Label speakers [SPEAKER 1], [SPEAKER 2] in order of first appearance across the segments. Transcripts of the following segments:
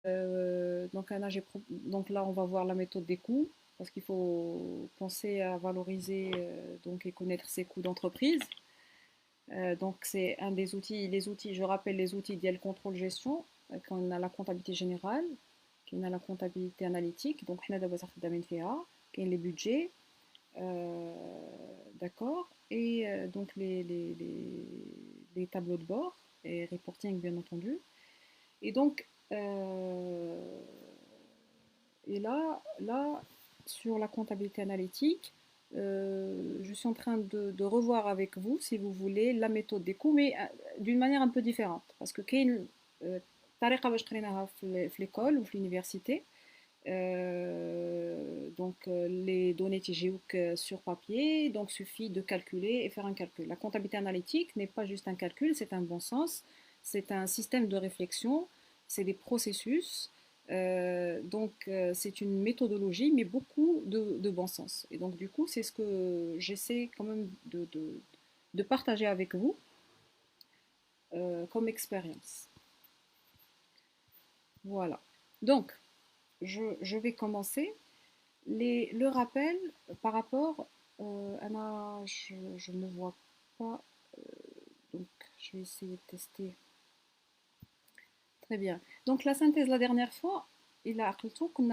[SPEAKER 1] Donc là, on va voir la méthode des coûts, parce qu'il faut penser à valoriser donc, et connaître ses coûts d'entreprise. Donc c'est un des outils, je rappelle les outils d'IA contrôle gestion, qu'on a la comptabilité générale, qu'on a la comptabilité analytique, donc on a d'abord les budgets, euh, d'accord, et donc les tableaux de bord et reporting bien entendu. Et donc, là, sur la comptabilité analytique, je suis en train de revoir avec vous, si vous voulez, la méthode des coûts, mais d'une manière un peu différente. Parce que كاين طريقة باش قريناها في l'école ou في l'université. Les données TGOOC sur papier, donc suffit de calculer et faire un calcul. La comptabilité analytique n'est pas juste un calcul, c'est un bon sens, c'est un système de réflexion, c'est des processus, c'est une méthodologie, mais beaucoup de bon sens. Et donc du coup, c'est ce que j'essaie quand même de partager avec vous comme expérience. Voilà. Donc, je vais commencer. Le rappel par rapport Anna, je ne vois pas, donc je vais essayer de tester. Très bien. Donc la synthèse la dernière fois, il a qu'on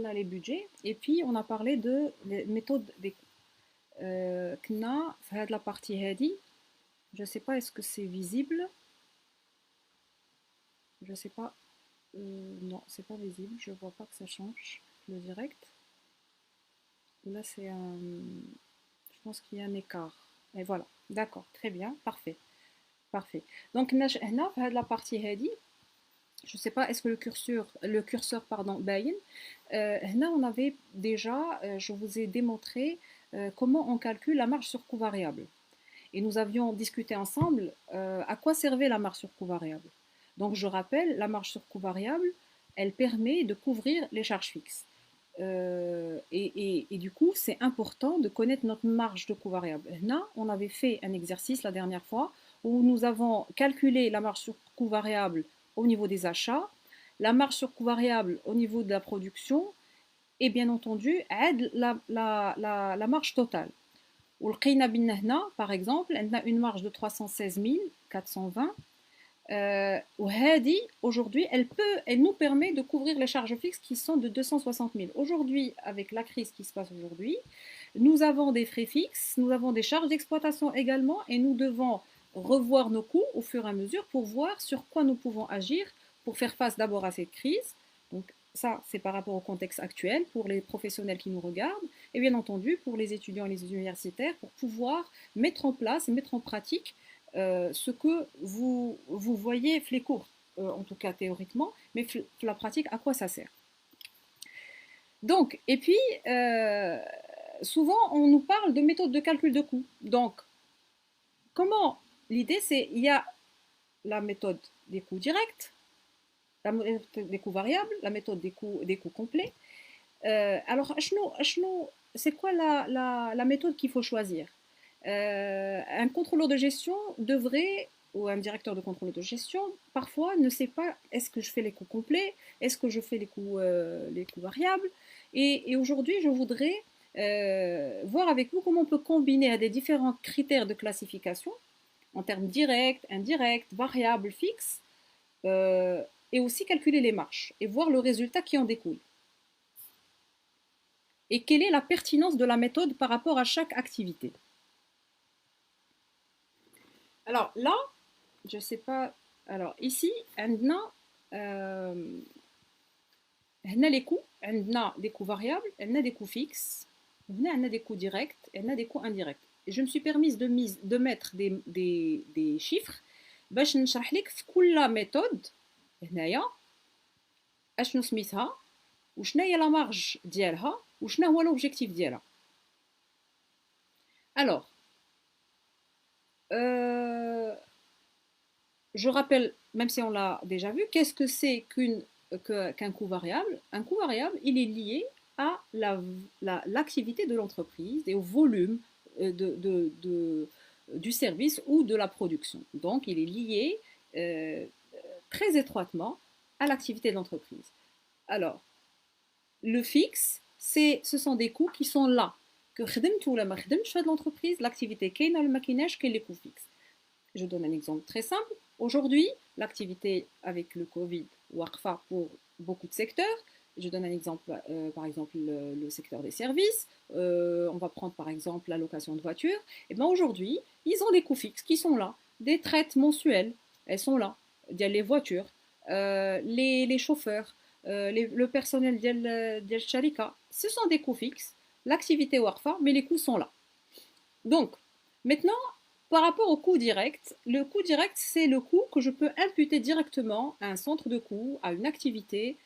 [SPEAKER 1] a les budgets et puis on a parlé de les méthodes des coûts. كنا في هذه la partie هذه, je ne sais pas est-ce que c'est visible, je ne sais pas, non c'est pas visible, je vois pas que ça change le direct. Là c'est un, je pense qu'il y a un écart. Et voilà, d'accord, très bien, parfait, parfait. Donc, la partie heady, je ne sais pas, est-ce que le curseur pardon, bayin, là, on avait déjà, je vous ai démontré comment on calcule la marge sur coût variable. Et nous avions discuté ensemble à quoi servait la marge sur coût variable. Donc, je rappelle, la marge sur coût variable, elle permet de couvrir les charges fixes. Et du coup, c'est important de connaître notre marge de coût variable. Là, on avait fait un exercice la dernière fois où nous avons calculé la marge sur coût variable au niveau des achats, la marge sur coût variable au niveau de la production et bien entendu la marge totale. Par exemple, on a une marge de 316 420. Aujourd'hui, elle nous permet de couvrir les charges fixes qui sont de 260 000. Aujourd'hui, avec la crise qui se passe aujourd'hui, nous avons des frais fixes, nous avons des charges d'exploitation également, et nous devons revoir nos coûts au fur et à mesure pour voir sur quoi nous pouvons agir pour faire face d'abord à cette crise. Donc ça, c'est par rapport au contexte actuel pour les professionnels qui nous regardent, et bien entendu pour les étudiants et les universitaires pour pouvoir mettre en place et mettre en pratique ce que vous voyez les cours, en tout cas théoriquement, mais la pratique, à quoi ça sert. Donc, et puis, souvent, on nous parle de méthode de calcul de coûts. Donc, comment l'idée, c'est il y a la méthode des coûts directs, la méthode des coûts variables, la méthode des coûts complets. Alors, c'est quoi la méthode qu'il faut choisir? Un contrôleur de gestion devrait, ou un directeur de contrôle de gestion, parfois ne sait pas est-ce que je fais les coûts complets, est-ce que je fais les coûts variables. Et aujourd'hui, je voudrais voir avec vous comment on peut combiner à des différents critères de classification en termes directs, indirects, variables, fixes, et aussi calculer les marges et voir le résultat qui en découle. Et quelle est la pertinence de la méthode par rapport à chaque activité. Alors là, je ne sais pas. Alors ici, on a les coûts, on a des coûts variables, on a des coûts fixes, on a des coûts directs, on a des coûts indirects. Et je me suis permise de mettre des chiffres باش نشرح لك في كل ميثود هنايا اشنو سميتها وشنا هي لا مارج ديالها وشنا هو l'objectif ديالها. Alors, euh, je rappelle, même si on l'a déjà vu, qu'est-ce que c'est qu'un coût variable? Un coût variable, il est lié à l'activité de l'entreprise et au volume du service ou de la production. Donc, il est lié très étroitement à l'activité de l'entreprise. Alors, le fixe, ce sont des coûts qui sont là. Que خدمت ولا ما خدمتش de l'entreprise, l'activité كاينه ولا ما كايناش, كاين les coûts fixes. Je donne un exemple très simple. Aujourd'hui, l'activité avec le Covid, WARFA pour beaucoup de secteurs. Je donne un exemple, par exemple le secteur des services. On va prendre par exemple la location de voitures. Et bien aujourd'hui, ils ont des coûts fixes qui sont là, des traites mensuelles, elles sont là. Il y a les voitures, les chauffeurs, le personnel de Sharika. Ce sont des coûts fixes. L'activité WARFA, mais les coûts sont là. Donc, maintenant, par rapport au coût direct, le coût direct, c'est le coût que je peux imputer directement à un centre de coût, à une activité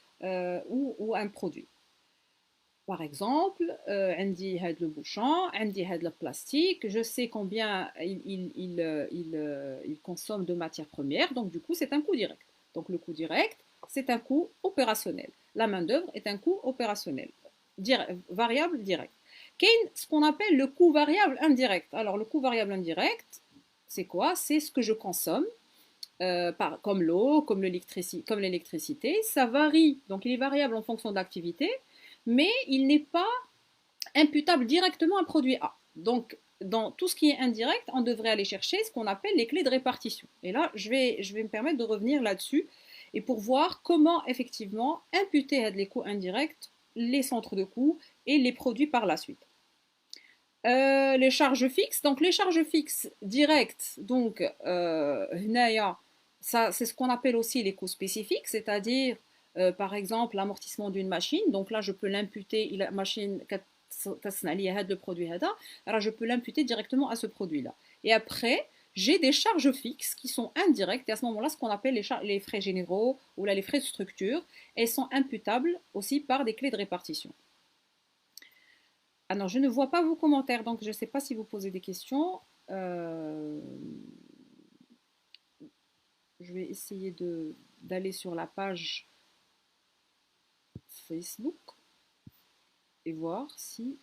[SPEAKER 1] ou à un produit. Par exemple, Andy a le bouchon, Andy a le plastique, je sais combien il consomme de matières premières, donc du coup, c'est un coût direct. Donc le coût direct, c'est un coût opérationnel. La main-d'œuvre est un coût opérationnel, variable direct. Ce qu'on appelle le coût variable indirect. Alors le coût variable indirect, c'est quoi? C'est ce que je consomme, comme l'eau, comme l'électricité. Ça varie, donc il est variable en fonction de l'activité, mais il n'est pas imputable directement à un produit A. Donc dans tout ce qui est indirect, on devrait aller chercher ce qu'on appelle les clés de répartition. Et là, je vais me permettre de revenir là-dessus et pour voir comment effectivement imputer à les coûts indirects les centres de coûts et les produits par la suite. Les charges fixes, donc les charges fixes directes, donc ça c'est ce qu'on appelle aussi les coûts spécifiques, c'est-à-dire par exemple l'amortissement d'une machine, donc là je peux l'imputer, la machine le produit alors je peux l'imputer directement à ce produit-là. Et après, j'ai des charges fixes qui sont indirectes, et à ce moment-là, ce qu'on appelle les frais généraux ou là, les frais de structure, elles sont imputables aussi par des clés de répartition. Alors, je ne vois pas vos commentaires, donc je ne sais pas si vous posez des questions. Je vais essayer d'aller sur la page Facebook et voir si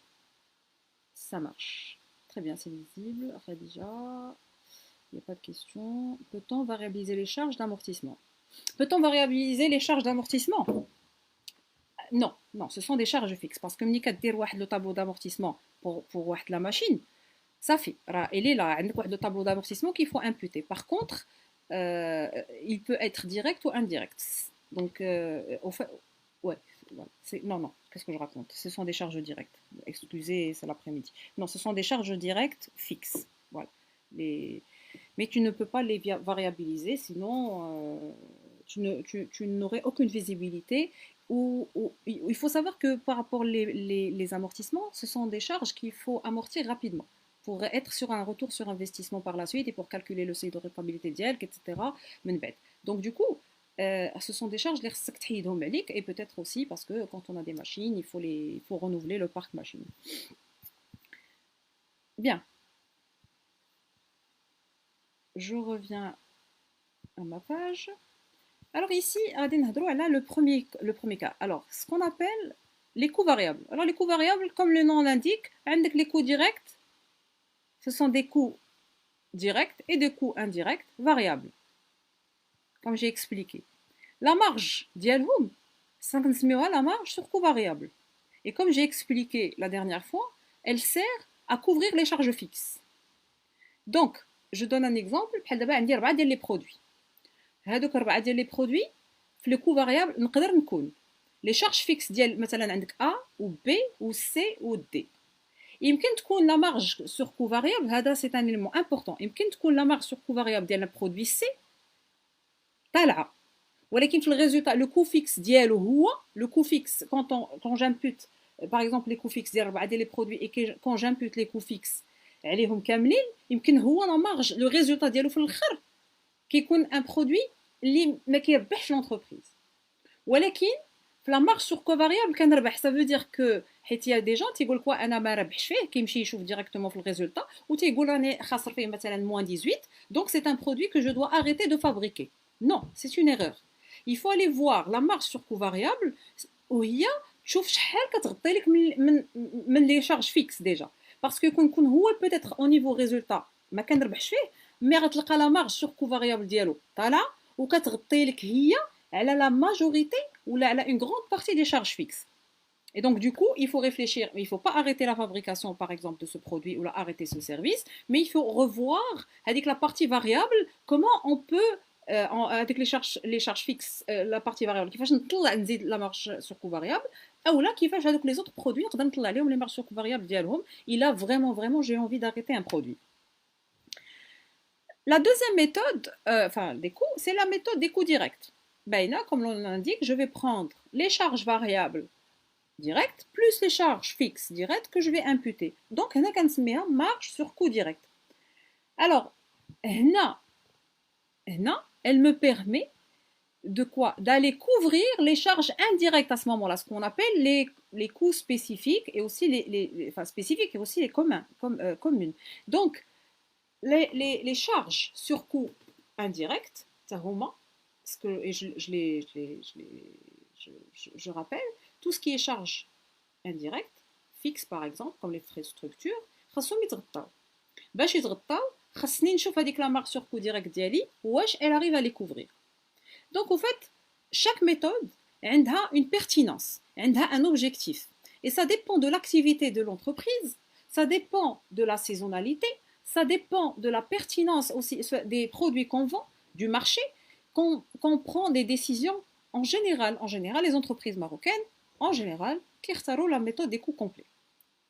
[SPEAKER 1] ça marche. Très bien, c'est visible. Khadija, il n'y a pas de question. Peut-on variabiliser les charges d'amortissement? Peut-on variabiliser les charges d'amortissement? Non, non, ce sont des charges fixes. Parce que ملي كدير واحد le tableau d'amortissement pour واحد la machine, ça fait. Il est là, le tableau d'amortissement qu'il faut imputer. Par contre, il peut être direct ou indirect. Donc, au fait, ouais, voilà. Non, non, qu'est-ce que je raconte? Ce sont des charges directes. Excusez, c'est l'après-midi. Non, ce sont des charges directes fixes. Voilà. Mais tu ne peux pas les variabiliser, sinon tu n'aurais aucune visibilité. Il faut savoir que par rapport les amortissements, ce sont des charges qu'il faut amortir rapidement pour être sur un retour sur investissement par la suite et pour calculer le seuil de rentabilité d'IELC, etc. Donc du coup, ce sont des charges et peut-être aussi parce que quand on a des machines, il faut renouveler le parc machine. Bien. Je reviens à ma page. Alors ici, le premier cas. Alors, ce qu'on appelle les coûts variables. Alors les coûts variables, comme le nom l'indique, les coûts directs, ce sont des coûts directs et des coûts indirects variables. Comme j'ai expliqué. La marge d'Yalhoum, c'est la marge sur coût variable. Et comme j'ai expliqué la dernière fois, elle sert à couvrir les charges fixes. Donc, je donne un exemple, les produits. هذوك أربعة ديال لي برودوي في لو كو فاريابل نقدر نكون لي شارج فيكس ديال مثلا عندك A و B و C و D. يمكن تكون لا مارج سور كو فاريابل هذا سي ان élément important يمكن تكون لا مارج سور كو فاريابل ديال البرودوي C طالعه ولكن في الريزولتا لو كو فيكس ديالو هو لو كو فيكس quand j'impute par exemple les coûts fixes ديال أربعة ديال لي برودوي et quand j'impute les coûts fixes عليهم كاملين يمكن هو لا مارج لو ريزولتا ديالو في الاخر كيكون ان برودوي اللي ما كيربحش لونتربريز ولكن في لا مارج سور كو فاريابل كنربح سا فو دير كو حيت يا دي جون تيقول لك انا ما ربحش فيه كيمشي يشوف ديريكتومون في الريزولتا وتيقول راني خاسر فيه مثلا موان 18 دونك سي ان برودوي كو جو دوا arrêter de fabriquer. Non, c'est une erreur. Il faut aller voir la marge sur coût variable وهي تشوف شحال كتغطي لك من لي شارج فيكس ديجا باسكو يكون هو بوتيتر او نيفو ريزولتا ما كنربحش فيه مي غتلقى لا مارج سور كو فاريابل ديالو طالعه وكتغطي لك هي elle a la majorité ou elle a une grande partie des charges fixes. Et donc, du coup, il faut réfléchir. Il ne faut pas arrêter la fabrication, par exemple, de ce produit ou arrêter ce service, mais il faut revoir, avec la partie variable, comment on peut, avec les charges fixes, la partie variable, qui fait la marge sur coût variable, ou là, qui fait avec les autres produits, les marges sur coût variable, il a vraiment, vraiment, j'ai envie d'arrêter un produit. La deuxième méthode, enfin des coûts, c'est la méthode des coûts directs. Ben, là, comme l'on l'indique, je vais prendre les charges variables directes plus les charges fixes directes que je vais imputer. Donc, on a marge sur coût direct. Alors, elle me permet de quoi? D'aller couvrir les charges indirectes à ce moment-là, ce qu'on appelle les coûts spécifiques et aussi enfin, spécifiques et aussi les communes. Donc, les charges sur coût indirect, parce que et je rappelle, tout ce qui est charge indirecte, fixe par exemple, comme les frais de structure, خاصهم يتغطاو. باش يتغطاو خاصني نشوف هذيك لا مارك sur coût direct ديالي واش elle arrive à les couvrir. Donc, en fait, chaque méthode a une pertinence, a un objectif. Et ça dépend de l'activité de l'entreprise, ça dépend de la saisonnalité, ça dépend de la pertinence aussi des produits qu'on vend, du marché, qu'on prend des décisions en général. En général, les entreprises marocaines, en général, qui la méthode des coûts complets.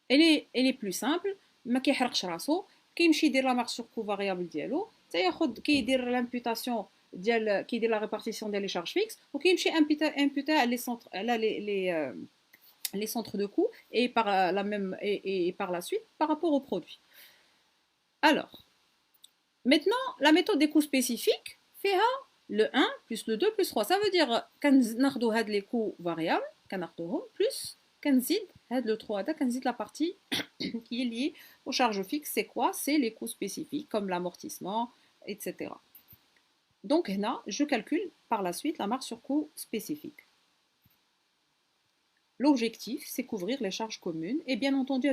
[SPEAKER 1] Elle est plus simple, ما كيحرقش راسو كيمشي يدير لا مارك سور كو فاريابل ديالو تياخذ كيدير لامبوتاسيون ديال كيدير لا ريبارتيسيون ديال لي شارج فيكس وكيمشي امبوتا لي سونتر les centres de coûts et par la suite par rapport au produit. Alors, maintenant, la méthode des coûts spécifiques fait le 1 plus le 2 plus 3. Ça veut dire كناخذوا هاد les coûts variables كناخذوهم plus كنزيد هاد le 3 هذا كنزيد la partie qui est liée aux charges fixes. C'est quoi? C'est les coûts spécifiques comme l'amortissement, etc. Donc là, je calcule par la suite la marge sur coût spécifique. L'objectif, c'est couvrir les charges communes et bien entendu,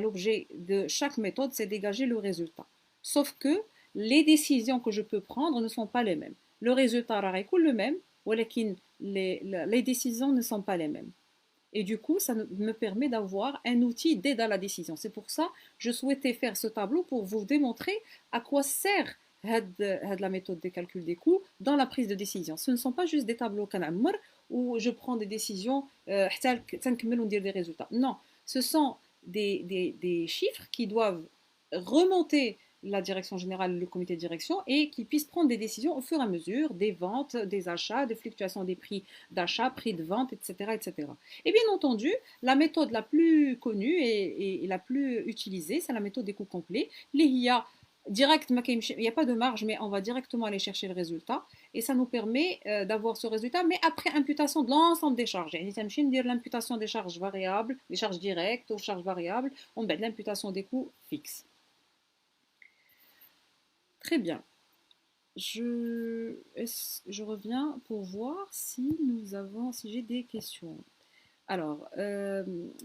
[SPEAKER 1] l'objet de chaque méthode, c'est dégager le résultat. Sauf que les décisions que je peux prendre ne sont pas les mêmes. Le résultat est le même, mais les décisions ne sont pas les mêmes. Et du coup, ça me permet d'avoir un outil d'aide à la décision. C'est pour ça que je souhaitais faire ce tableau pour vous démontrer à quoi sert la méthode de calcul des coûts dans la prise de décision. Ce ne sont pas juste des tableaux où je prends des décisions des résultats. Non, ce sont des chiffres qui doivent remonter la direction générale, le comité de direction, et qui puissent prendre des décisions au fur et à mesure des ventes, des achats, des fluctuations des prix d'achat, prix de vente, etc., etc. Et bien entendu, la méthode la plus connue et la plus utilisée, c'est la méthode des coûts complets. Les IA direct, il n'y a pas de marge, mais on va directement aller chercher le résultat. Et ça nous permet d'avoir ce résultat, mais après imputation de l'ensemble des charges. dire l'imputation des charges variables, des charges directes aux charges variables, on met l'imputation des coûts fixes. Très bien. Je reviens pour voir si j'ai des questions. Alors,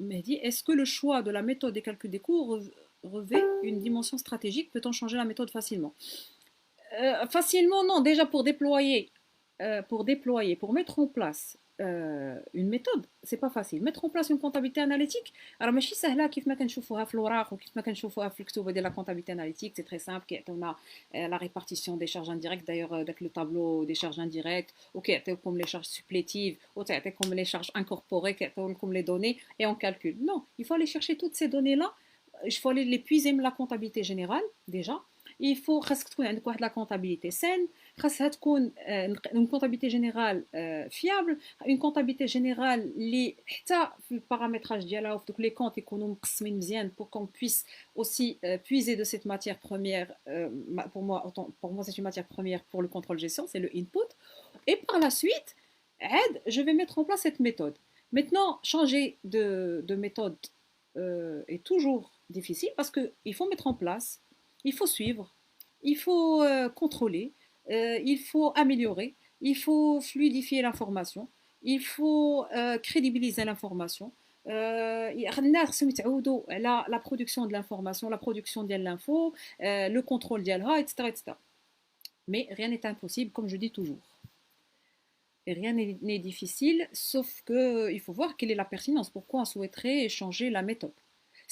[SPEAKER 1] Mehdi, est-ce que le choix de la méthode des calculs des coûts revêt une dimension stratégique? Peut-on changer la méthode facilement? Facilement, non. Déjà, pour pour mettre en place une méthode, c'est pas facile. Mettre en place une comptabilité analytique, alors ماشي سهله كيف ما كنشوفوها في الوراق وكيف ما كنشوفوها في الكتب ديال la comptabilité analytique, c'est très simple. كيعطيونا la répartition des charges indirectes, d'ailleurs داك le tableau des charges indirectes, وكيعطيوكم les charges supplétives, وكيعطيوكم les charges incorporées, كيعطيوكم les données et on calcule. Non, il faut aller chercher toutes ces données-là. Il faut aller les puiser dans la comptabilité générale déjà. Il faut la comptabilité saine, une comptabilité générale fiable, une comptabilité générale qui le paramétrage ديالها وفي les comptes يكونوا مقسمين مزيان pour qu'on puisse aussi puiser de cette matière première. Pour moi c'est une matière première pour le contrôle gestion, c'est le input. Et par la suite, je vais mettre en place cette méthode. Maintenant, changer de méthode est toujours difficile parce qu'il faut mettre en place, il faut suivre, il faut contrôler, il faut améliorer, il faut fluidifier l'information, il faut crédibiliser l'information. La production de l'information, la production de l'info, le contrôle d'IALHA, etc., etc. Mais rien n'est impossible, comme je dis toujours. Et rien n'est difficile, sauf qu'il faut voir quelle est la pertinence. Pourquoi on souhaiterait changer la méthode?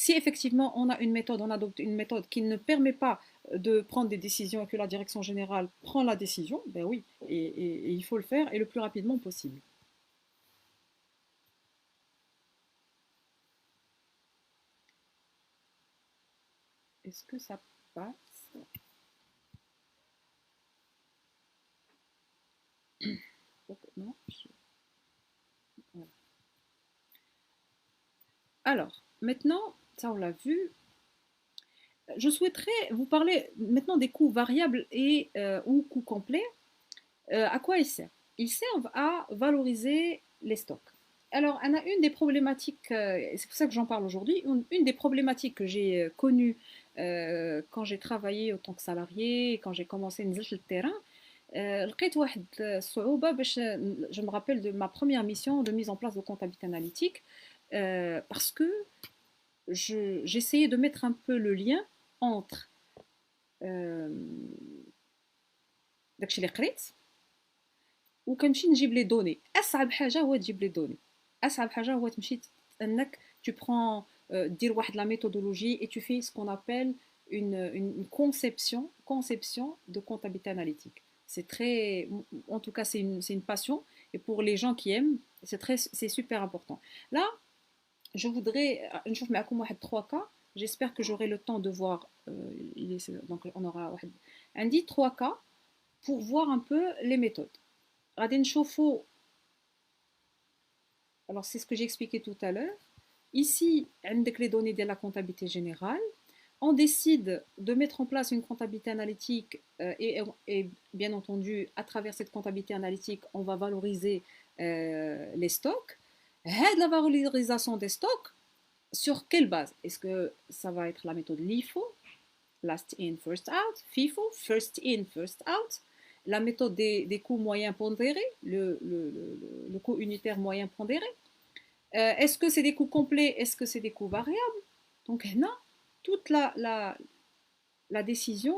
[SPEAKER 1] Si effectivement on a une méthode, on adopte une méthode qui ne permet pas de prendre des décisions et que la direction générale prend la décision, ben oui, et il faut le faire et le plus rapidement possible. Est-ce que ça passe? Non. Voilà. Alors, maintenant, ça on l'a vu, je souhaiterais vous parler maintenant des coûts variables et ou coûts complets. À quoi ils servent? Ils servent à valoriser les stocks. Alors, on a une des problématiques, c'est pour ça que j'en parle aujourd'hui, une des problématiques que j'ai connues quand j'ai travaillé en tant que salarié, quand j'ai commencé à نزلت le terrain, لقيت واحد الصعوبة باش je me rappelle de ma première mission de mise en place de comptabilité analytique parce que j'essayais de mettre un peu le lien entre داكشي اللي قريت وكنمشي نجيب لي دوني. اصعب حاجه هو تجيب لي دوني، اصعب حاجه هو تمشي انك tu prends dire واحد la méthodologie et tu fais ce qu'on appelle une conception de comptabilité analytique. C'est très, en tout cas c'est une passion et pour les gens qui aiment c'est super important. Là je voudrais نشوف معكم واحد 3 cas. J'espère que j'aurai le temps de voir donc on aura un dit 3 cas pour voir un peu les méthodes. غادي نشوفوا. Alors c'est ce que j'ai expliqué tout à l'heure. Ici, avec les données de la comptabilité générale, on décide de mettre en place une comptabilité analytique et bien entendu, à travers cette comptabilité analytique, on va valoriser les stocks. La valorisation des stocks, sur quelle base? Est-ce que ça va être la méthode LIFO, Last In, First Out, FIFO, First In, First Out, la méthode des coûts moyens pondérés, le coût unitaire moyen pondéré. Est-ce que c'est des coûts complets? Est-ce que c'est des coûts variables? Donc, non, toute la décision,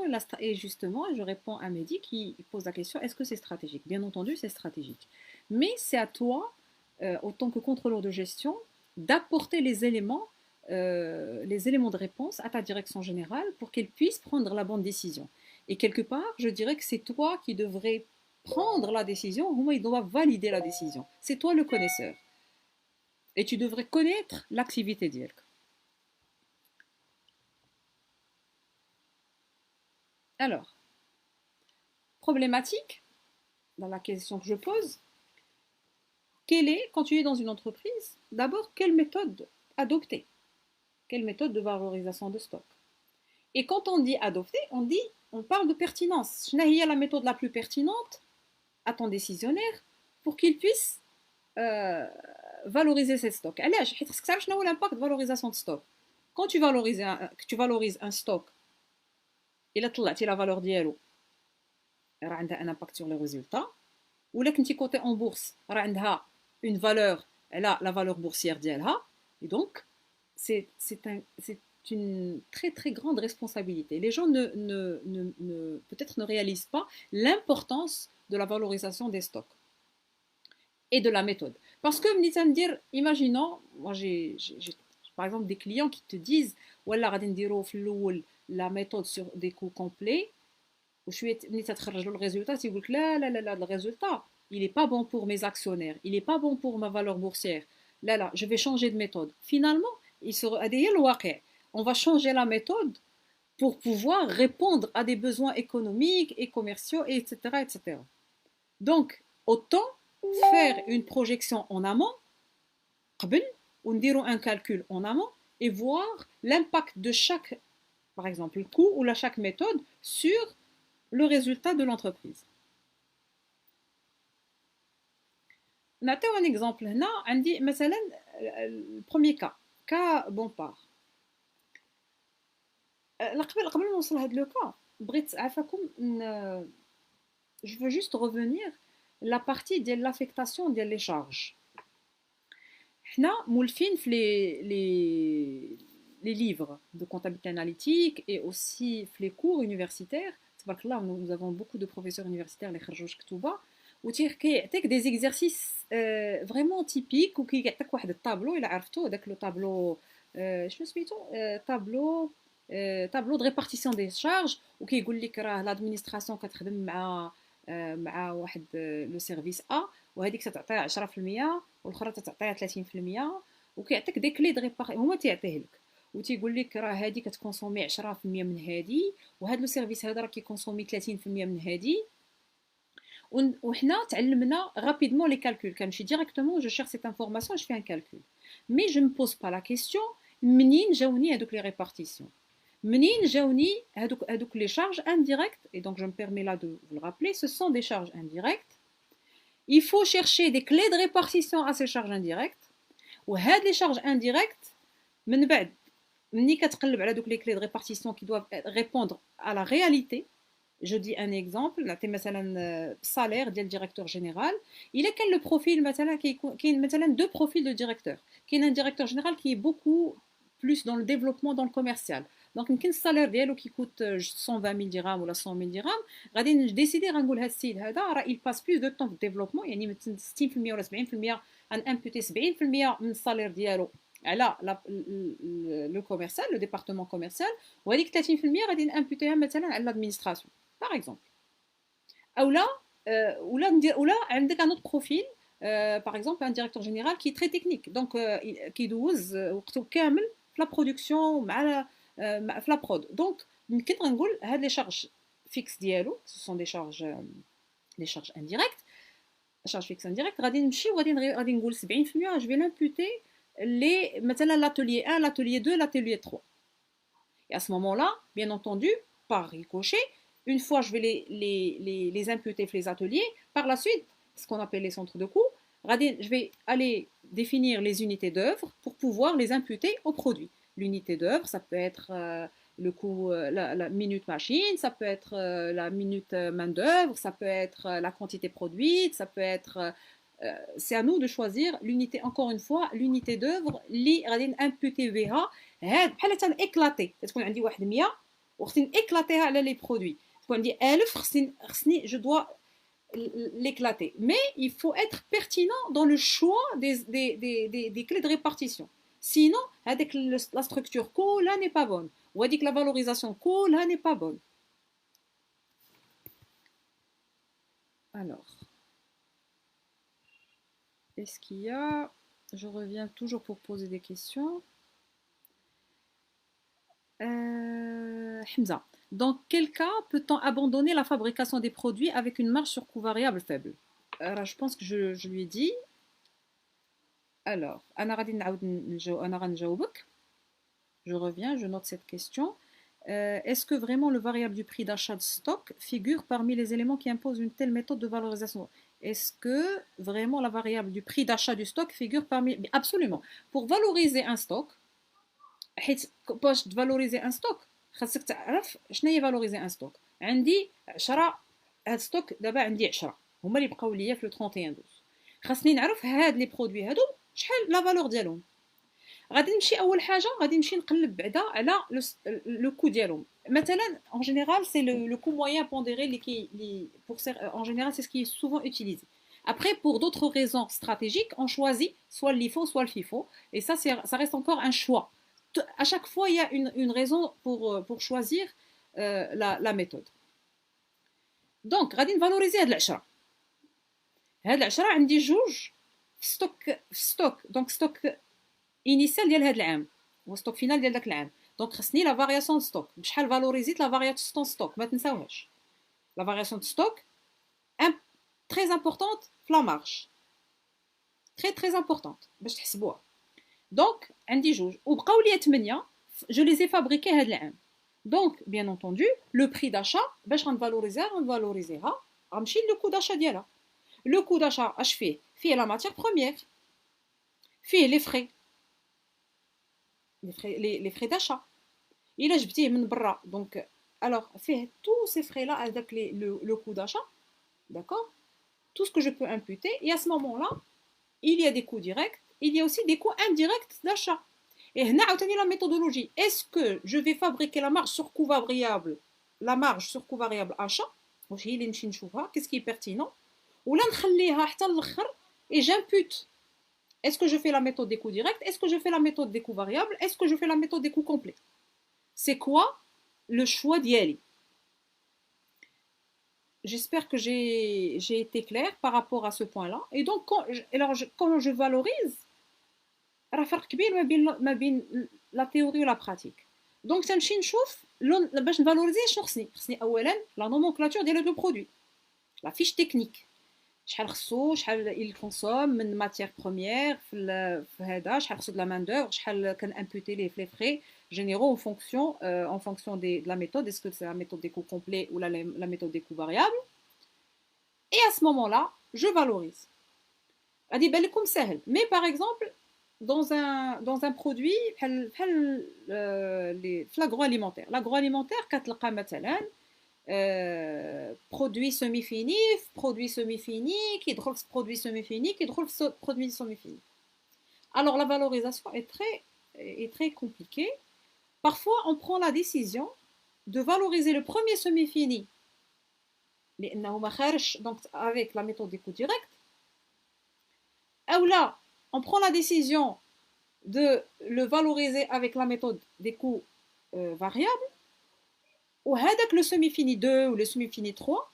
[SPEAKER 1] et justement, je réponds à Mehdi qui pose la question, est-ce que c'est stratégique? Bien entendu, c'est stratégique. Mais c'est à toi, en tant que contrôleur de gestion, d'apporter les éléments de réponse à ta direction générale pour qu'elle puisse prendre la bonne décision. Et quelque part, je dirais que c'est toi qui devrais prendre la décision, au moins il doit valider la décision. C'est toi le connaisseur. Et tu devrais connaître l'activité d'IELC. Alors, problématique, dans la question que je pose, quelle est, quand tu es dans une entreprise, d'abord, quelle méthode adopter? Quelle méthode de valorisation de stock? Et quand on dit adopter, on parle de pertinence. Quelle est la méthode la plus pertinente à ton décisionnaire pour qu'il puisse valoriser ses stocks? علاش؟ حيت خصك تعرف شنو هو l'impact de valorisation de stock. Quand tu valorises un stock, إلا طلعتي la valeur ديالو راه عندها un impact sur les résultats. ولا كنتي كوتي en bourse راه عندها une valeur, elle a la valeur boursière ديالها. Et donc c'est une très très grande responsabilité. Les gens peut-être ne réalisent pas l'importance de la valorisation des stocks et de la méthode. Parce que, imaginons, moi j'ai par exemple des clients qui te disent voilà, غادي نديرو في الاول la méthode sur des coûts complets وشويه ملي تتخرج له résultat تيقول لك لا le résultat il est pas bon pour mes actionnaires, il est pas bon pour ma valeur boursière. Là je vais changer de méthode. Finalement, on va changer la méthode pour pouvoir répondre à des besoins économiques et commerciaux, etc., etc. Donc, autant faire une projection en amont, ou dire un calcul en amont, et voir l'impact de chaque, par exemple, le coût ou chaque méthode sur le résultat de l'entreprise. نعطيو un exemple هنا عندي مثلا le premier cas Bompard. قبل ما نوصل لهذا لو كا بغيت عافاكم je veux juste revenir la partie ديال l'affectation ديال les charges. حنا مولفين في les livres de comptabilité analytique et aussi في les cours universitaires. تبارك الله, nous avons beaucoup de professeurs universitaires اللي خرجوا كتوبه وكيعطيك دي زيكزارسيس فريمون تيبيك وكيعطيك واحد الطابلو الا عرفتو داك لو طابلو شنو سميتو طابلو طابلو دو ريبارتيسيون دي شارج وكيقول لك راه لادمينستراسيون كتخدم مع واحد لو سيرفيس وهذيك تعطيها 10% والاخرى تعطيها 30% وكيعطيك دي كلي دو ريبار هما تيعطيه لك وتيقول لك راه هذه كتكونسومي 10% من هذه وهذا لو سيرفيس هذا راه كيكونسومي 30% من هذه وحنا تعلمنا rapidement les calculs كنمشي directement je cherche cette information je fais un calcul mais je me pose pas la question منين جاوني هذوك les répartitions منين جاوني هذوك les charges indirectes et donc je me permets là de vous le rappeler ce sont des charges indirectes il faut chercher des clés de répartition à ces charges indirectes وهاد les charges indirectes من بعد ملي كتقلب على دوك les clés de répartition qui doivent répondre à la réalité. Je dis un exemple, نعطي مثلا salaire ديال directeur général. Il a quel le profil مثلا كاين مثلا deux profils de directeur. كاين un directeur général qui est beaucoup plus dans le développement dans le commercial. Donc يمكن السالير ديالو qui coûte 120 000 dirhams ولا 100 000 dirhams غادي نديسيدي غنقول هذا السيد هذا راه il passe plus de temps في الديفلوبمون يعني مثلا 60% ولا 70% غنامبوتي 70% من السالير ديالو على لو كوميرسيال لو ديبارتمون كوميرسيال وهذيك 30% غادي نامبوتيها مثلا على لادمينستراسيون par exemple. Ou là, عندك un autre profil, par exemple un directeur général qui est très technique, donc qui دوز وقته كامل في la production مع في la prod. Donc يمكن نقول هاد les charges fixes ديالو, ce sont des charges indirectes, charges fixes indirectes, غادي نمشي وغادي نقول 70% je vais l'imputer les مثلا l'atelier 1, l'atelier 2, l'atelier 3. Et à ce moment-là, bien entendu, par ricochet, une fois je vais les imputer les ateliers, par la suite, ce qu'on appelle les centres de coûts, je vais aller définir les unités d'œuvre pour pouvoir les imputer au produit. L'unité d'œuvre, ça peut être le coût, la minute machine, ça peut être la minute main d'œuvre, ça peut être la quantité produite, ça peut être... c'est à nous de choisir l'unité, encore une fois, l'unité d'œuvre, اللي غادي imputer بها هاد بحال تنéclater تكون عندي واحد 100 وخصني نéclater على les produits. On dit 1000 je dois l'éclater. Mais il faut être pertinent dans le choix des clés de répartition. Sinon, la structure là n'est pas bonne. Ou la valorisation là n'est pas bonne. Alors, est-ce qu'il y a... Je reviens toujours pour poser des questions. Hamza. Dans quel cas peut-on abandonner la fabrication des produits avec une marge sur coût variable faible? Alors, je pense que je lui ai dit. Alors, je reviens, je note cette question. Est-ce que vraiment le variable du prix d'achat de stock figure parmi les éléments qui imposent une telle méthode de valorisation? Est-ce que vraiment la variable du prix d'achat du stock figure parmi... Absolument. Pour valoriser un stock, باش تفالوريزي ان ستوك خاصك تعرف شنو هي فالوريزي ان ستوك. عندي 10 هاد ستوك دابا عندي 10 هما اللي بقاو ليا في لو 31 12 خاصني نعرف هاد لي برودوي هادو شحال لا فالور ديالهم. غادي نمشي اول حاجه غادي نمشي نقلب بعدا على لو كو ديالهم. مثلا en général c'est le coût moyen pondéré en général c'est ce qui est souvent utilisé. Après pour d'autres raisons stratégiques on choisit soit le LIFO soit le FIFO et ça reste encore un choix. À chaque fois, il y a une raison pour choisir la méthode. Donc, غادي نفالوريزي هاد العشرة. هاد العشرة عندي جوج ستوك دونك ستوك انيسيال ديال هاد العام هو ستوك فينال ديال داك العام. دونك خصني لا فارياسيون ستوك بشحال فالوريزيت لا فارياسيون ستوك ما تنساوهاش. لا فارياسيون ستوك très importante في لا مارج. très importante باش تحسبوها. Donc, عندي جوج وبقاو لي 8 je les ai fabriqués هاد العام. Donc, bien entendu, le prix d'achat باش غنفالوريزيها غنمشي لو كو d'achat ديالها. Le coût d'achat اش فيه la matière première, فيه les frais les frais d'achat. إلا جبتيه من برا donc alors فيه tous ces frais là avec le coût d'achat, d'accord? Tout ce que je peux imputer et à ce moment-là, il y a des coûts directs. Il y a aussi des coûts indirects d'achat. Et هنا عاوتاني la méthodologie. Est-ce que je vais fabriquer la marge sur coût variable, achat واش هي اللي نمشي نشوفها qu'est-ce qui est pertinent ولا نخليها حتى للاخر et j'impute. Est-ce que je fais la méthode des coûts directs? Est-ce que je fais la méthode des coûts variables? Est-ce que je fais la méthode des coûts complets? C'est quoi le choix d'Yali? J'espère que j'ai été claire par rapport à ce point-là. Et donc, quand je valorise, راه فرق كبير ما بين la théorie ou la pratique. Donc, تنمشي نشوف باش نفالوريزي شنو خصني اولا la nomenclature ديال لو برودوي, la fiche technique. شحال خصو, شحال il consomme من matière première في هذا, شحال خصو de la main d'œuvre, شحال كنimputer les frais généraux en fonction de la méthode. Est-ce que c'est la méthode des coûts complets ou la méthode des coûts variables? Et à ce moment-là, je valorise. غادي يبان لكم سهل, mais par exemple dans un produit بحال l'agroalimentaire. L'agroalimentaire كتلقى مثلا produit semi-fini, produit semi-fini, qui drôle produit semi-fini, qui drôle produit semi-fini. Alors la valorisation est très compliquée. Parfois, on prend la décision de valoriser le premier semi-fini, donc avec la méthode des coûts directs. Ou là, on prend la décision de le valoriser avec la méthode des coûts variables. Ou هذاك le semi-fini 2 ou le semi-fini 3,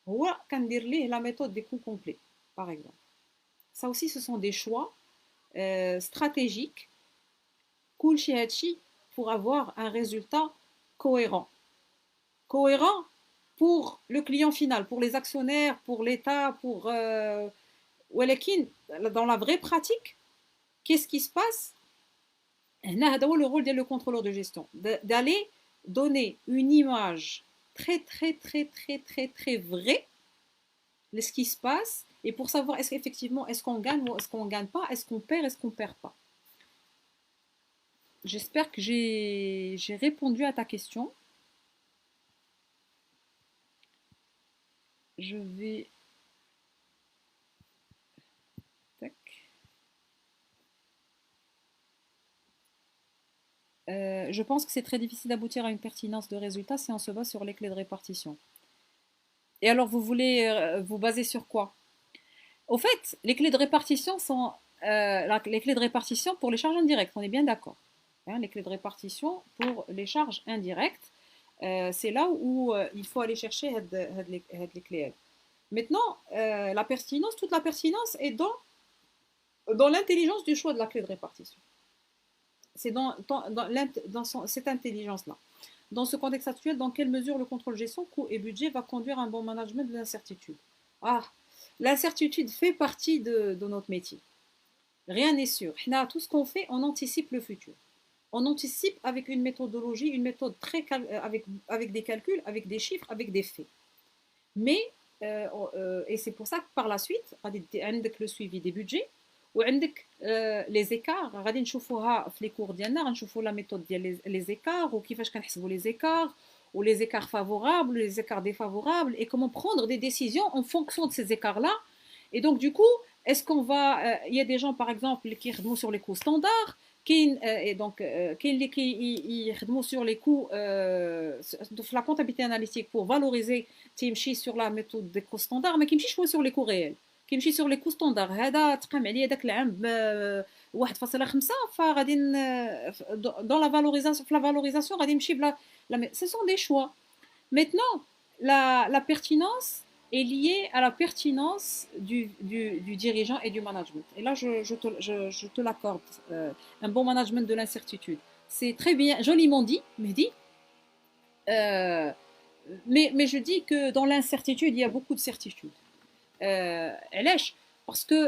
[SPEAKER 1] هو كندير ليه la méthode des coûts complets, par exemple. Ça aussi, ce sont des choix stratégiques. كلشي هادشي pour avoir un résultat cohérent. Cohérent pour le client final, pour les actionnaires, pour l'État, pour ولكن dans la vraie pratique, qu'est-ce qui se passe? هنا هذا هو le rôle du contrôleur de gestion, d'aller donner une image très vraie de ce qui se passe, et pour savoir est-ce qu'effectivement est-ce qu'on gagne ou est-ce qu'on gagne pas, est-ce qu'on perd pas. J'espère que j'ai répondu à ta question. Je vais tac. Je pense que c'est très difficile d'aboutir à une pertinence de résultat si on se base sur les clés de répartition. Et alors, vous voulez vous baser sur quoi? Au fait, les clés de répartition sont les clés de répartition pour les charges indirectes, on est bien d'accord. Hein, les clés de répartition pour les charges indirectes, c'est là où il faut aller chercher les clés. Maintenant, la pertinence, toute la pertinence est dans l'intelligence du choix de la clé de répartition. C'est dans cette intelligence-là. Dans ce contexte actuel, dans quelle mesure le contrôle gestion, coût et budget va conduire à un bon management de l'incertitude? L'incertitude fait partie de notre métier. Rien n'est sûr. Tout ce qu'on fait, on anticipe le futur. On anticipe avec une méthodologie, une méthode avec des calculs, avec des chiffres, avec des faits. Mais, et c'est pour ça que par la suite, avec le suivi des budgets, وعندك les écarts غادي نشوفوها في les cours ديالنا, غنشوفوا la méthode ديال les écarts وكيفاش كنحسبوا les écarts ou les écarts favorables, les écarts défavorables, et comment prendre des décisions en fonction de ces écarts-là. Et donc du coup, est-ce qu'on va il y a des gens par exemple qui يخدموا sur les coûts standards, et donc كاين اللي يخدموا sur les coûts في la comptabilité analytique pour valoriser, تيمشي sur la méthode des coûts standards, ما كيمشيش sur les coûts réels, كيمشي sur les coûts standards. هذا تقام عليه داك العام ب 1.5, فغادي dans la valorisation غادي نمشي بلا. Ce sont des choix. Maintenant, la pertinence est liée à la pertinence du dirigeant et du management. Et là, je te l'accorde. Un bon management de l'incertitude. C'est très bien, joliment dit, Mehdi. Mais je dis que dans l'incertitude, il y a beaucoup de certitude. Parce que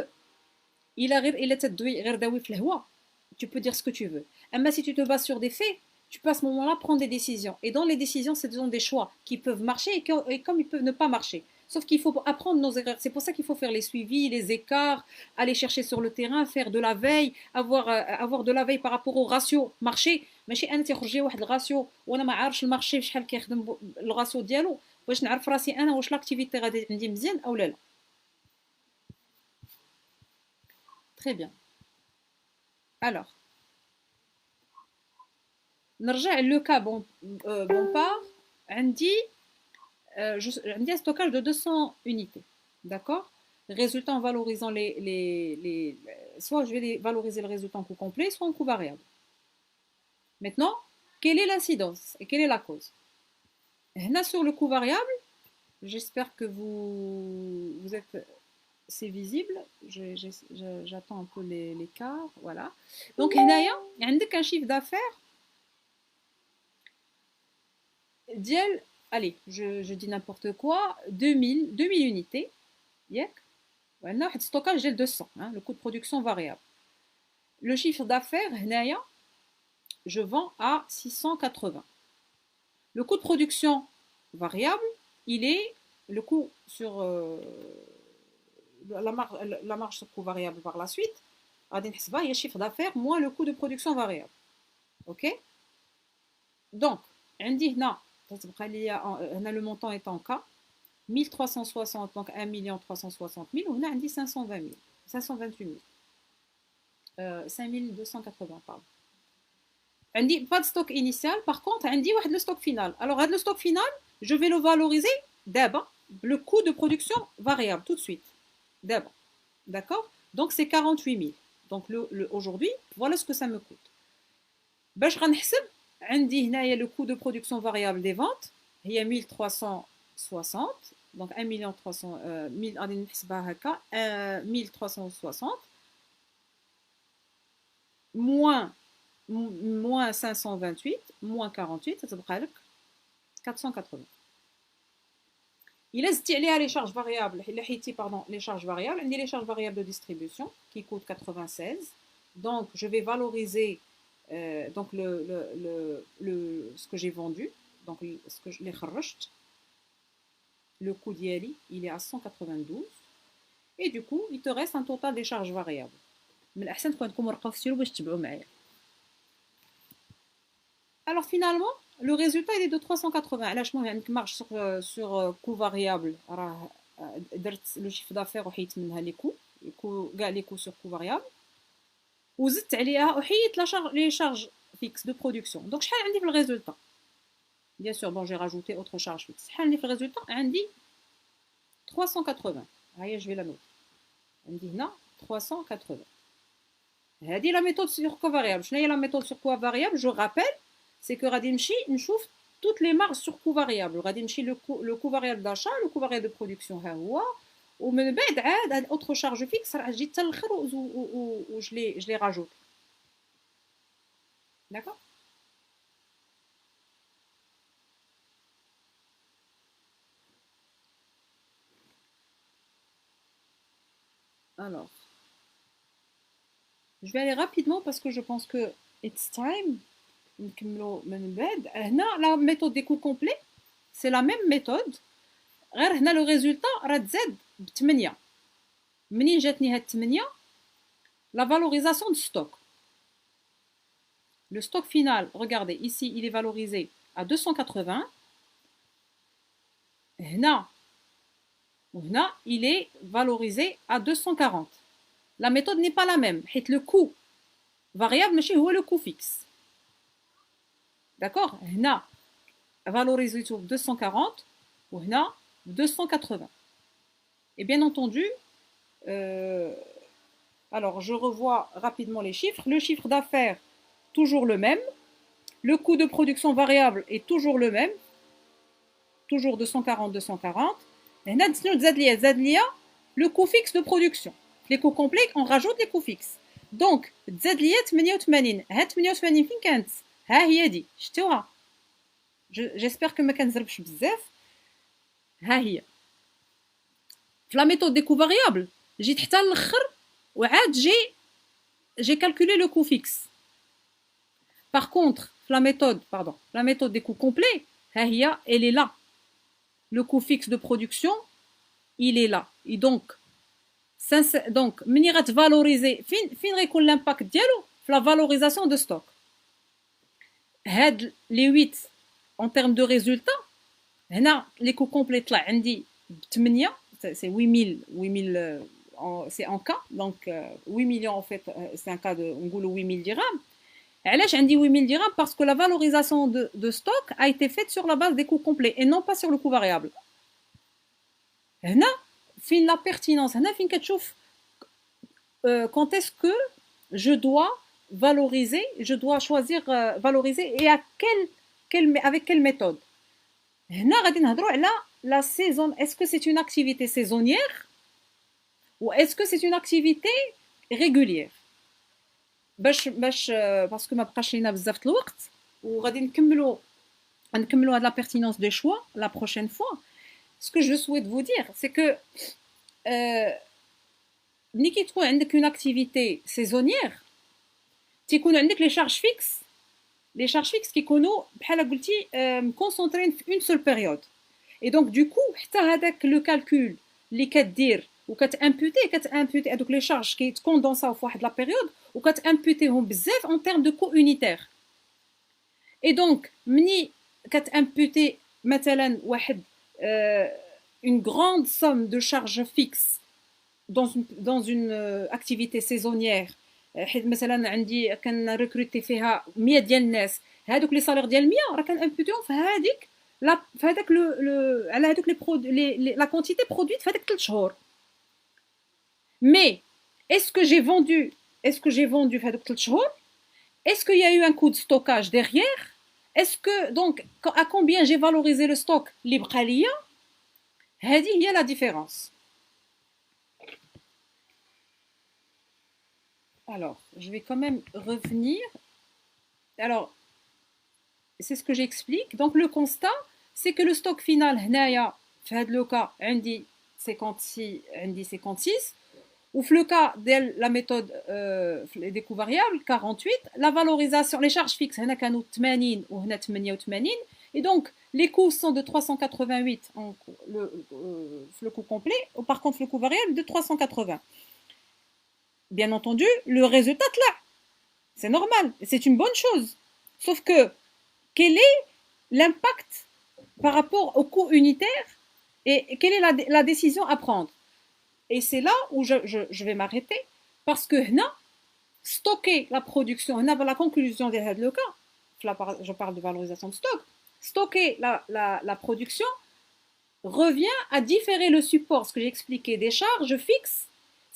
[SPEAKER 1] tu peux dire ce que tu veux. Mais si tu te bases sur des faits, tu peux à ce moment-là prendre des décisions. Et dans les décisions, ce sont des choix qui peuvent marcher et comme ils peuvent ne pas marcher. Sauf qu'il faut apprendre nos erreurs. C'est pour ça qu'il faut faire les suivis, les écarts, aller chercher sur le terrain, faire de la veille, avoir de la veille par rapport au ratio marché. ماشي انا تيخرج واحد الراسيو وانا ما عارفش المارشي شحال كيخدم الراسيو ديالو باش نعرف راسي انا واش لاكتيفيتي غادي عندي مزيان او لا. Très bien. Alors, نرجع le cas Bompard. عندي un stockage de 200 unités. D'accord? Résultat en valorisant soit je vais valoriser le résultat en coût complet, soit en coût variable. Maintenant, quelle est l'incidence et quelle est la cause? Là, sur le coût variable, j'espère que vous êtes, c'est visible. J'attends un peu l'écart. Voilà. Donc, il y a un chiffre d'affaires. Allez, je dis n'importe quoi, 2000 unités. Un stockage de 200, hein, le coût de production variable. Le chiffre d'affaires, je vends à 680. Le coût de production variable, il est le coût sur la marge sur coût variable par la suite. Il y a le chiffre d'affaires moins le coût de production variable. OK? Donc, on dit le montant est en K. 1360, donc 1 360 000, on a dit 520 000, 528 000, 5280, pardon. On dit pas de stock initial, par contre, on dit le stock final. Alors, le stock final, je vais le valoriser d'abord, le coût de production variable, tout de suite. D'abord. D'accord? Donc, c'est 48 000. Donc, aujourd'hui, voilà ce que ça me coûte. باش غنحسب عندي هنايا le coût de production variable des ventes هي 1360 donc 1 300 غادي نحسبها هكا 1360 moins 528 moins 48 تتبقى لك 480. إلا زدتي عليها les charges variables إلا حيدتي pardon les charges variables عندي les charges variables de distribution qui coûtent 96 donc je vais valoriser donc ce que j'ai vendu, donc ce que je l'ai kharrajt, le coût d'IALI, il est à 192 et du coup il te reste un total des charges variables. Mais alors finalement le résultat il est de 380. Là je mets une marge sur coût variable, le chiffre d'affaires وحيت منها les coûts كاع les coûts sur coût variable. وزدت عليها وحيت les charges fixes de production. Donc شحال عندي في الريزولطا؟ Bien sûr, bon, j'ai rajouté autre charge fixe. شحال عندي في الريزولطا؟ عندي 380. هيا je vais la noter. عندي هنا 380. هذه la méthode sur coût variable. شنو هي la méthode sur coût variable? Je rappelle, c'est que غادي نمشي نشوف toutes les marges sur coût variable. غادي نمشي le coût variable d'achat, le coût variable de production ها هو. ومن بعد عاد autre charge fixe راه جيت حتى الاخر و je les rajoute. D'accord? Alors, je vais aller rapidement parce que je pense que it's time. La méthode des coûts complets, c'est la même méthode. Le résultat راه ب 8. منين جاتني هاد 8 la valorisation du stock. Le stock final, regardez, ici, il est valorisé à 280. هنا il est valorisé à 240. La méthode n'est pas la même. Le coût variable, ماشي هو le coût fixe. D'accord? هنا valorisé sur 240 ou هنا 280. Et bien entendu, alors je revois rapidement les chiffres. Le chiffre d'affaires, toujours le même. Le coût de production variable est toujours le même. Toujours 240, 240. Et هنا زاد ليا le coût fixe de production. Les coûts complets, on rajoute les coûts fixes. Donc, زاد ليا 88. هاد 88 فين كانت؟ ها هي دي، شفتوها؟ J'espère que ما كنزربش بزاف. ها هي. في la méthode des coûts variables, جيت حتى الاخر وعاد j'ai calculé le coût fixe. Par contre, la méthode des coûts complets, ها هي, elle est là. Le coût fixe de production, il est là. Et donc ملي غتفالوريزي فين غيكون l'impact ديالو في la valorisation de stock. هاد les 8 en termes de résultats, هنا les coûts complets طلع عندي ب 8, c'est 8000 c'est en cas, donc 8 millions en fait, c'est un cas de نقولوا 8000 dirhams. علاش عندي 8000 dirhams? Parce que la valorisation de stock a été faite sur la base des coûts complets et non pas sur le coût variable. هنا fin la pertinence, هنا فين كتشوف quand est-ce que je dois valoriser, je dois choisir valoriser et avec quelle méthode. هنا غادي نهضروا على la saison. Est-ce que c'est une activité saisonnière ou est-ce que c'est une activité régulière. باش باسكو ما بقاش لينا بزاف الوقت وغادي نكملوا هاد la pertinence des choix la prochaine fois. Ce que je souhaite vous dire, c'est que ملي كيتكون عندك une activité saisonnière تيكون عندك les charges fixes كيكونوا بحال قلتي concentrés في une seule période. Et donc du coup حتى هذاك le calcul اللي كدير وكتامبوتي هذوك لي شارج كيتكوندونساو في واحد لا بيريود وكتامبوتيهم بزاف en termes de coût unitaire. Et donc ملي كتامبوتي مثلا واحد une grande somme de charges fixes dans une activité saisonnière. حيت مثلا عندي كنريكروتي فيها 100 ديال الناس هذوك لي صالير ديال 100 راه كنامبوتيهم في هذيك في هذاك على هذوك لي لا كونتيتي برودويت في هذاك 3 شهور. Mais est-ce que j'ai vendu في هذوك 3 شهور? Est-ce qu'il y a eu un coût de stockage derrière? Est-ce que donc à combien j'ai valorisé le stock اللي بقى ليا؟ هذه هي la différence. Alors, je vais quand même revenir. Alors, c'est ce que j'explique. Donc, le constat, c'est que le stock final, هنايا في هذا le cas عندي 56 ou le cas de la méthode des coûts variables 48, la valorisation, les charges fixes هنا كانوا 80 وهنا 88 et donc les coûts sont de 388 le coût complet ou par contre le coût variable de 380. Bien entendu, le résultat là, c'est normal, c'est une bonne chose. Sauf que quel est l'impact par rapport au coût unitaire et quelle est la décision à prendre? Et c'est là où je vais m'arrêter parce que là, stocker la production, la conclusion de le cas, je parle de valorisation de stock, stocker la production revient à différer le support, ce que j'ai expliqué, des charges fixes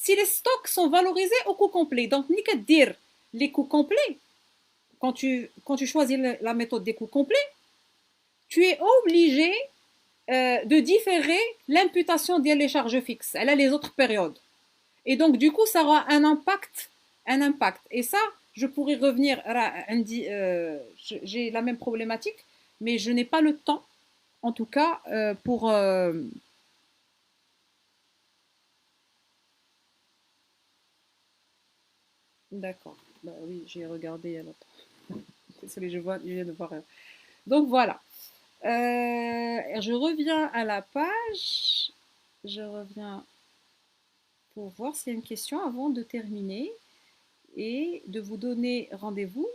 [SPEAKER 1] si les stocks sont valorisés au coût complet. Donc, ni qu'à dire les coûts complets, quand tu choisis la méthode des coûts complets, tu es obligé de différer l'imputation des charges fixes. Elle a les autres périodes. Et donc, du coup, ça aura un impact. Et ça, je pourrais revenir. J'ai la même problématique, mais je n'ai pas le temps, en tout cas, pour. D'accord. Bah oui, j'ai regardé alors. Désolée, je viens de voir. Donc voilà. Je reviens à la page. Je reviens pour voir s'il y a une question avant de terminer et de vous donner rendez-vous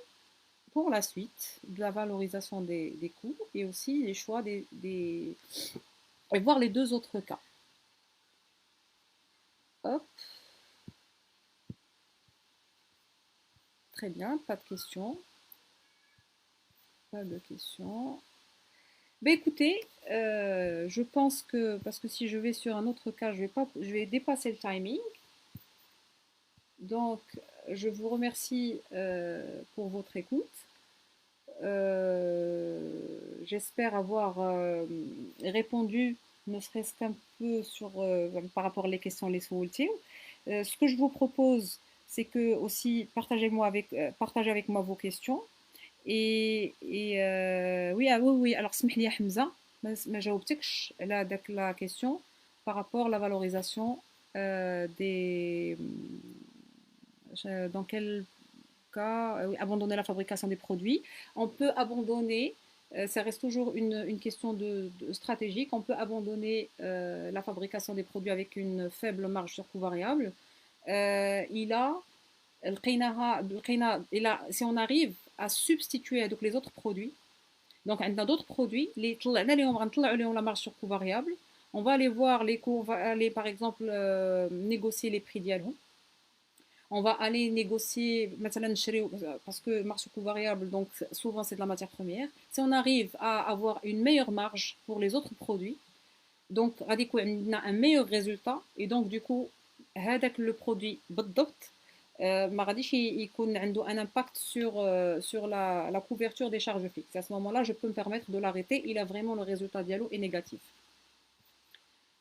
[SPEAKER 1] pour la suite de la valorisation des coûts et aussi les choix et voir les deux autres cas. Hop. Très bien, pas de questions. Pas de questions. Ben écoutez, je pense que, parce que si je vais sur un autre cas, je vais dépasser le timing. Donc, je vous remercie pour votre écoute. J'espère avoir répondu, ne serait-ce qu'un peu par rapport aux questions les ultimes. Ce que je vous propose, c'est que aussi partagez avec moi vos questions. Et oui, alors سمح لي حمزة ما جاوبتكش على داك la question par rapport à la valorisation des dans quel cas abandonner la fabrication des produits. On peut abandonner, ça reste toujours une question de stratégique, on peut abandonner la fabrication des produits avec une faible marge sur coût variable. Si on arrive à substituer donc les autres produits, donc on a d'autres produits, la marge sur coût variable, on va aller voir les coûts, on va aller par exemple négocier les prix d'Yalou. On va aller négocier, parce que marge sur coût variable, donc souvent c'est de la matière première. Si on arrive à avoir une meilleure marge pour les autres produits, Donc غادي يكون عندنا un meilleur résultat et donc du coup هذاك le produit بالضبط ما غاديش يكون عنده un impact sur la couverture des charges fixes. À ce moment-là, je peux me permettre de l'arrêter. Il a vraiment le résultat diallo est négatif.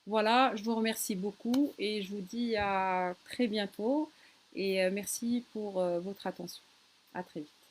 [SPEAKER 1] Voilà, je vous remercie beaucoup et je vous dis à très bientôt et merci pour votre attention. À très vite.